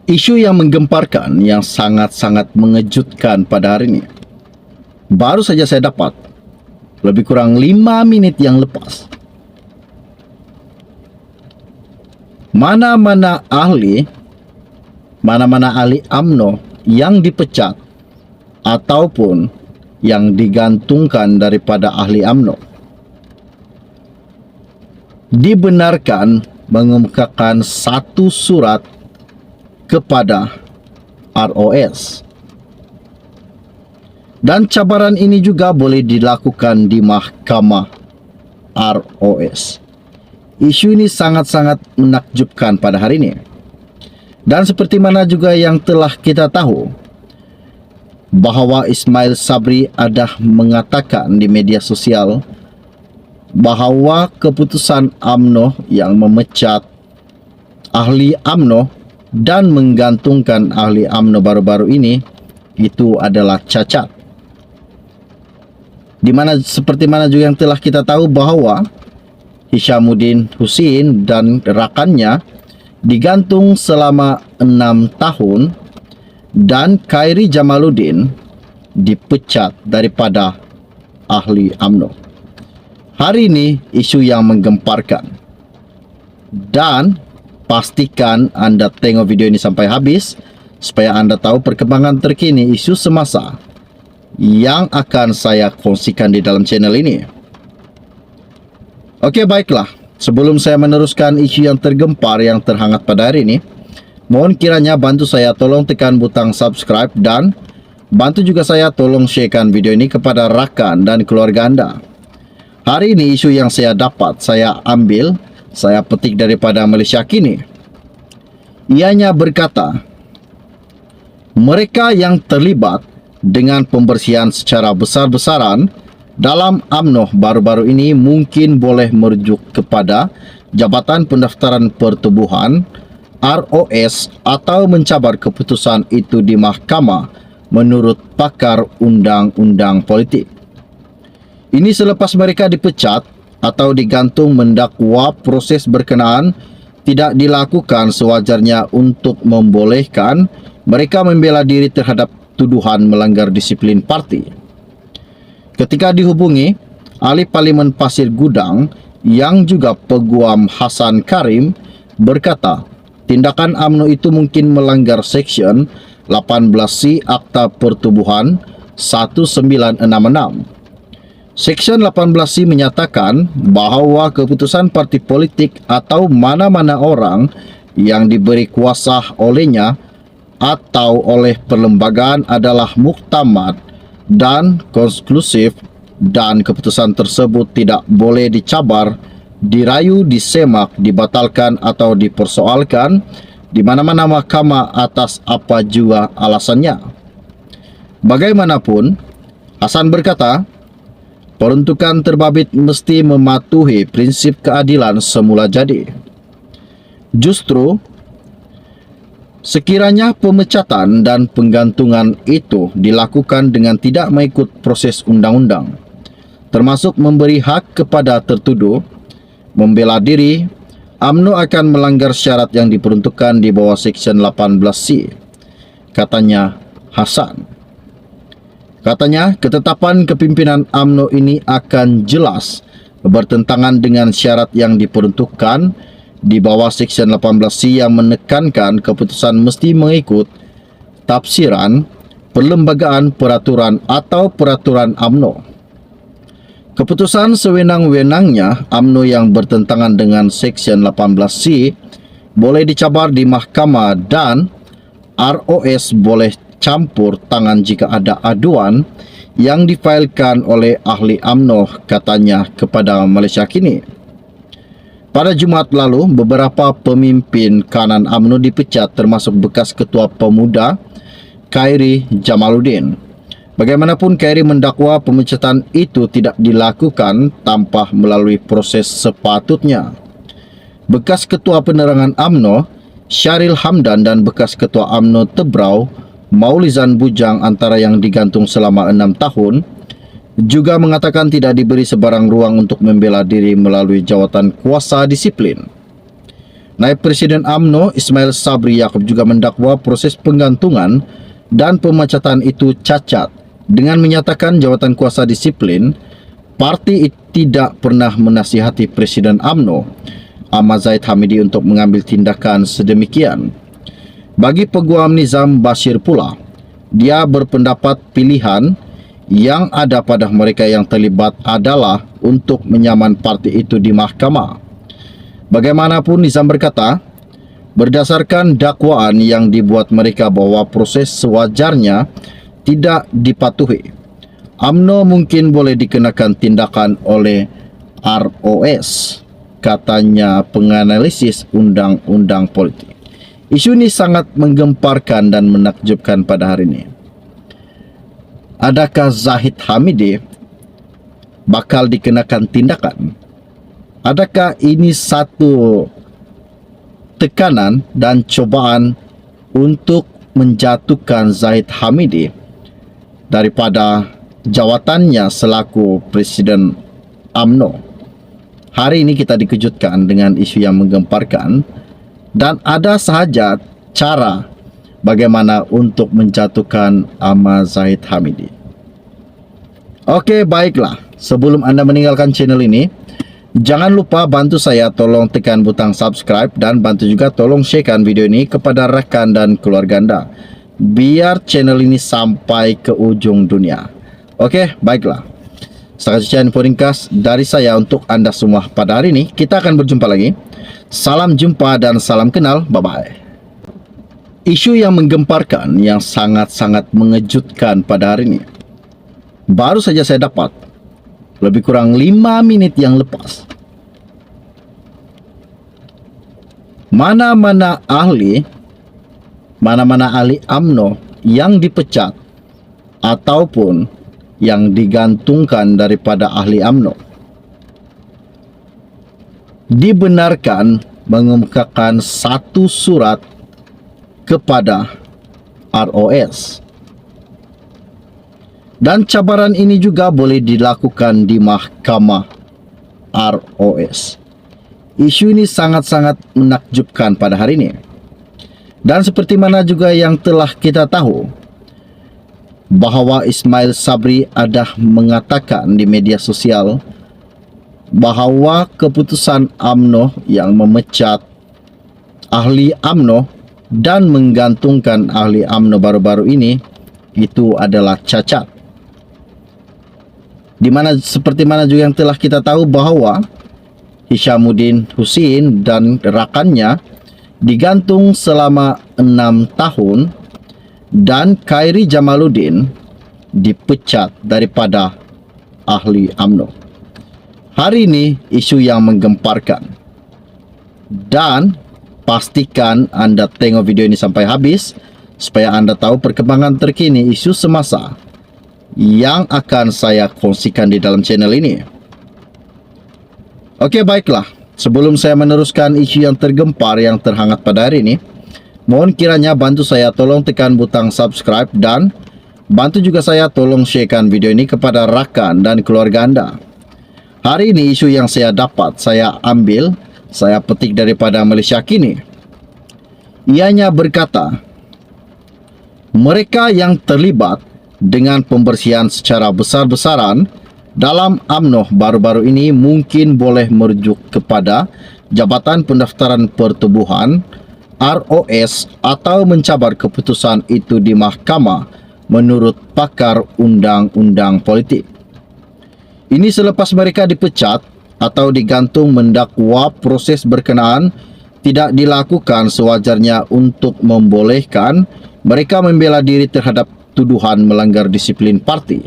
Isu yang menggemparkan yang sangat-sangat mengejutkan pada hari ini. Baru saja saya dapat lebih kurang 5 menit yang lepas. Mana-mana ahli UMNO yang dipecat ataupun yang digantungkan daripada ahli UMNO dibenarkan mengemukakan satu surat kepada ROS. Dan cabaran ini juga boleh dilakukan di Mahkamah ROS. Isu ini sangat-sangat menakjubkan pada hari ini. Dan seperti mana juga yang telah kita tahu, bahawa Ismail Sabri ada mengatakan di media sosial bahawa keputusan UMNO yang memecat ahli UMNO dan menggantungkan ahli UMNO baru-baru ini itu adalah cacat. Seperti mana juga yang telah kita tahu bahawa Hishamuddin Hussein dan rakannya digantung selama 6 tahun dan Khairi Jamaluddin dipecat daripada ahli UMNO. Hari ini isu yang menggemparkan. Dan pastikan anda tengok video ini sampai habis supaya anda tahu perkembangan terkini isu semasa yang akan saya kongsikan di dalam channel ini. Okey, baiklah. Sebelum saya meneruskan isu yang tergempar yang terhangat pada hari ini, mohon kiranya bantu saya tolong tekan butang subscribe dan bantu juga saya tolong sharekan video ini kepada rakan dan keluarga anda. Hari ini isu yang saya dapat, saya petik daripada Malaysia Kini. Ianya berkata, mereka yang terlibat dengan pembersihan secara besar-besaran dalam UMNO baru-baru ini mungkin boleh merujuk kepada Jabatan Pendaftaran Pertubuhan ROS atau mencabar keputusan itu di mahkamah menurut pakar undang-undang politik. Ini selepas mereka dipecat atau digantung mendakwa proses berkenaan tidak dilakukan sewajarnya untuk membolehkan mereka membela diri terhadap tuduhan melanggar disiplin parti. Ketika dihubungi, ahli Parlimen Pasir Gudang yang juga Peguam Hassan Karim berkata, tindakan UMNO itu mungkin melanggar Seksyen 18C Akta Pertubuhan 1966. Seksyen 18C menyatakan bahawa keputusan parti politik atau mana-mana orang yang diberi kuasa olehnya atau oleh perlembagaan adalah muktamad dan konklusif dan keputusan tersebut tidak boleh dicabar, dirayu, disemak, dibatalkan atau dipersoalkan di mana-mana mahkamah atas apa jua alasannya. Bagaimanapun, Hassan berkata, peruntukan terbabit mesti mematuhi prinsip keadilan semula jadi. Justru, sekiranya pemecatan dan penggantungan itu dilakukan dengan tidak mengikut proses undang-undang, termasuk memberi hak kepada tertuduh membela diri, UMNO akan melanggar syarat yang diperuntukkan di bawah Seksyen 18C, katanya Hassan. Katanya, ketetapan kepimpinan UMNO ini akan jelas bertentangan dengan syarat yang diperuntukkan di bawah Seksyen 18C yang menekankan keputusan mesti mengikut tafsiran, perlembagaan, peraturan atau peraturan UMNO. Keputusan sewenang-wenangnya UMNO yang bertentangan dengan Seksyen 18C boleh dicabar di mahkamah dan ROS boleh campur tangan jika ada aduan yang difailkan oleh ahli UMNO, katanya kepada Malaysia Kini. Pada Jumaat lalu, beberapa pemimpin kanan UMNO dipecat termasuk bekas Ketua Pemuda Khairi Jamaluddin. Bagaimanapun, Khairi mendakwa pemecatan itu tidak dilakukan tanpa melalui proses sepatutnya. Bekas Ketua Penerangan UMNO Syaril Hamdan dan bekas Ketua UMNO Tebrau Maulizan Bujang antara yang digantung selama 6 tahun juga mengatakan tidak diberi sebarang ruang untuk membela diri melalui jawatan kuasa disiplin. Naib Presiden UMNO Ismail Sabri Yaakob juga mendakwa proses penggantungan dan pemecatan itu cacat dengan menyatakan jawatan kuasa disiplin parti tidak pernah menasihati Presiden UMNO Ahmad Zahid Hamidi untuk mengambil tindakan sedemikian. Bagi Peguam Nizam Bashir pula, dia berpendapat pilihan yang ada pada mereka yang terlibat adalah untuk menyaman parti itu di mahkamah. Bagaimanapun, Nizam berkata, berdasarkan dakwaan yang dibuat mereka bahwa proses sewajarnya tidak dipatuhi, UMNO mungkin boleh dikenakan tindakan oleh ROS, katanya penganalisis undang-undang politik. Isu ini sangat menggemparkan dan menakjubkan pada hari ini. Adakah Zahid Hamidi bakal dikenakan tindakan? Adakah ini satu tekanan dan cobaan untuk menjatuhkan Zahid Hamidi daripada jawatannya selaku Presiden UMNO? Hari ini kita dikejutkan dengan isu yang menggemparkan dan ada sahaja cara bagaimana untuk menjatuhkan Ahmad Zahid Hamidi. Oke, baiklah. Sebelum Anda meninggalkan channel ini, jangan lupa bantu saya, tolong tekan butang subscribe dan bantu juga tolong sharekan video ini kepada rekan dan keluarga Anda, biar channel ini sampai ke ujung dunia. Oke, baiklah. Sekian info ringkas dari saya untuk Anda semua pada hari ini. Kita akan berjumpa lagi. Salam jumpa dan salam kenal. Bye-bye. Isu yang menggemparkan, yang sangat-sangat mengejutkan pada hari ini, baru saja saya dapat lebih kurang 5 menit yang lepas. Mana-mana ahli UMNO yang dipecat ataupun yang digantungkan daripada ahli UMNO dibenarkan mengemukakan satu surat kepada ROS, dan cabaran ini juga boleh dilakukan di mahkamah ROS. Isu ini sangat-sangat menakjubkan pada hari ini, dan seperti mana juga yang telah kita tahu bahawa Ismail Sabri ada mengatakan di media sosial bahawa keputusan UMNO yang memecat ahli UMNO dan menggantungkan ahli UMNO baru-baru ini itu adalah cacat. Di mana seperti mana juga yang telah kita tahu bahawa Hishamuddin Hussein dan rakannya digantung selama 6 tahun dan Khairi Jamaluddin dipecat daripada ahli UMNO. Hari ini isu yang menggemparkan, dan pastikan Anda tengok video ini sampai habis supaya Anda tahu perkembangan terkini isu semasa yang akan saya kongsikan di dalam channel ini. Oke, baiklah. Sebelum saya meneruskan isu yang tergempar yang terhangat pada hari ini, mohon kiranya bantu saya tolong tekan butang subscribe dan bantu juga saya tolong sharekan video ini kepada rakan dan keluarga Anda. Hari ini isu yang saya dapat, saya petik daripada Malaysia Kini. Ianya berkata, mereka yang terlibat dengan pembersihan secara besar-besaran dalam UMNO baru-baru ini mungkin boleh merujuk kepada Jabatan Pendaftaran Pertubuhan ROS atau mencabar keputusan itu di mahkamah menurut pakar undang-undang politik. Ini selepas mereka dipecat atau digantung mendakwa proses berkenaan tidak dilakukan sewajarnya untuk membolehkan mereka membela diri terhadap tuduhan melanggar disiplin parti.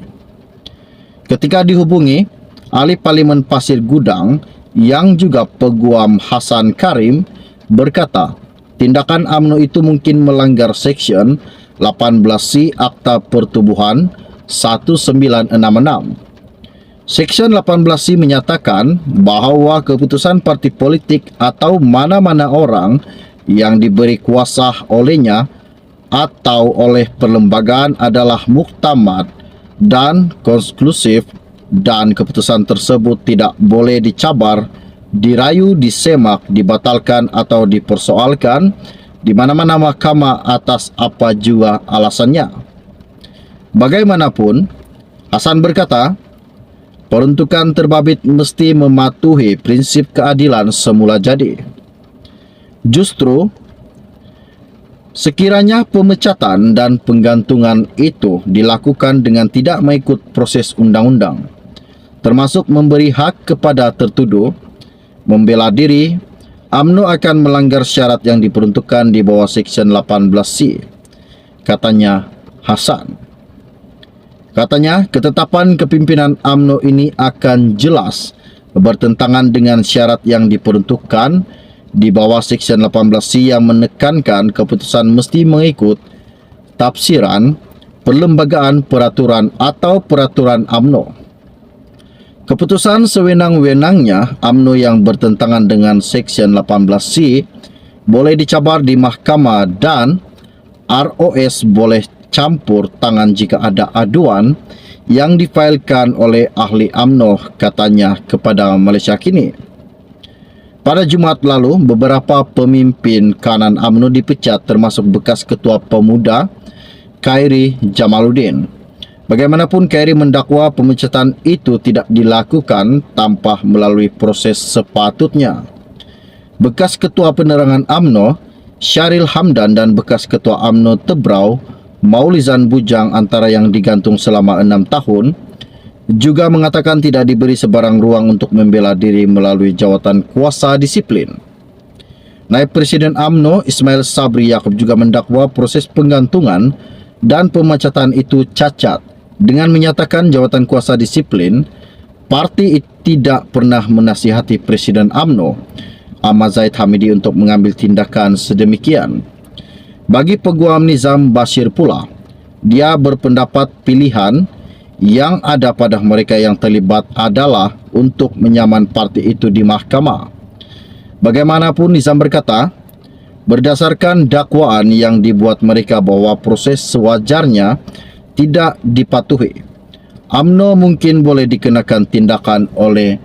Ketika dihubungi, ahli Parlimen Pasir Gudang yang juga Peguam Hassan Karim berkata, tindakan UMNO itu mungkin melanggar Seksyen 18C Akta Pertubuhan 1966. Seksyen 18C menyatakan bahawa keputusan parti politik atau mana-mana orang yang diberi kuasa olehnya atau oleh perlembagaan adalah muktamad dan konklusif, dan keputusan tersebut tidak boleh dicabar dirayu, disemak, dibatalkan atau dipersoalkan di mana-mana mahkamah atas apa jua alasannya. Bagaimanapun, Hasan berkata, peruntukan terbabit mesti mematuhi prinsip keadilan semula jadi. Justru, sekiranya pemecatan dan penggantungan itu dilakukan dengan tidak mengikut proses undang-undang, termasuk memberi hak kepada tertuduh membela diri, UMNO akan melanggar syarat yang diperuntukkan di bawah Seksyen 18C, katanya Hasan. Katanya, ketetapan kepimpinan UMNO ini akan jelas bertentangan dengan syarat yang diperuntukkan di bawah Seksyen 18C yang menekankan keputusan mesti mengikut tafsiran, perlembagaan, peraturan atau peraturan UMNO. Keputusan sewenang-wenangnya UMNO yang bertentangan dengan Seksyen 18C boleh dicabar di mahkamah dan ROS boleh campur tangan jika ada aduan yang difailkan oleh ahli UMNO, katanya kepada Malaysia Kini. Pada Jumaat lalu, beberapa pemimpin kanan UMNO dipecat termasuk bekas Ketua Pemuda Khairi Jamaluddin. Bagaimanapun, Khairi mendakwa pemecatan itu tidak dilakukan tanpa melalui proses sepatutnya. Bekas Ketua Penerangan UMNO Syaril Hamdan dan bekas Ketua UMNO Tebrau Maulizan Bujang antara yang digantung selama 6 tahun juga mengatakan tidak diberi sebarang ruang untuk membela diri melalui jawatan kuasa disiplin. Naib Presiden UMNO Ismail Sabri Yaakob juga mendakwa proses penggantungan dan pemecatan itu cacat dengan menyatakan jawatan kuasa disiplin parti tidak pernah menasihati Presiden UMNO Ahmad Zahid Hamidi untuk mengambil tindakan sedemikian. Bagi Peguam Nizam Bashir pula, dia berpendapat pilihan yang ada pada mereka yang terlibat adalah untuk menyaman parti itu di mahkamah. Bagaimanapun, Nizam berkata, berdasarkan dakwaan yang dibuat mereka bahwa proses sewajarnya tidak dipatuhi, UMNO mungkin boleh dikenakan tindakan oleh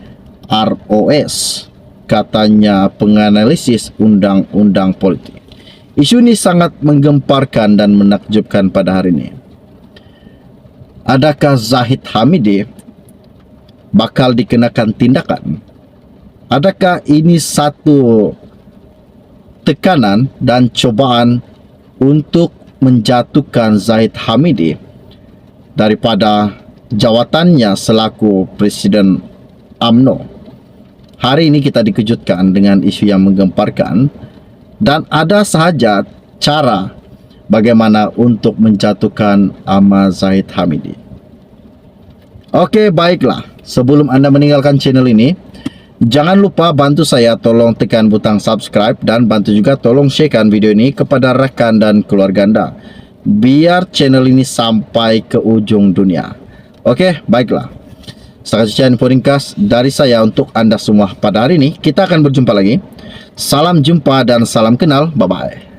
ROS, katanya penganalisis undang-undang politik. Isu ini sangat menggemparkan dan menakjubkan pada hari ini. Adakah Zahid Hamidi bakal dikenakan tindakan? Adakah ini satu tekanan dan cobaan untuk menjatuhkan Zahid Hamidi daripada jawatannya selaku Presiden UMNO? Hari ini kita dikejutkan dengan isu yang menggemparkan dan ada sahaja cara bagaimana untuk menjatuhkan Ahmad Zahid Hamidi. Okey, baiklah. Sebelum anda meninggalkan channel ini, jangan lupa bantu saya tolong tekan butang subscribe dan bantu juga tolong sharekan video ini kepada rakan dan keluarga anda, biar channel ini sampai ke ujung dunia. Okey, baiklah. Sekian info ringkas dari saya untuk anda semua pada hari ini. Kita akan berjumpa lagi. Salam jumpa dan salam kenal. Bye-bye.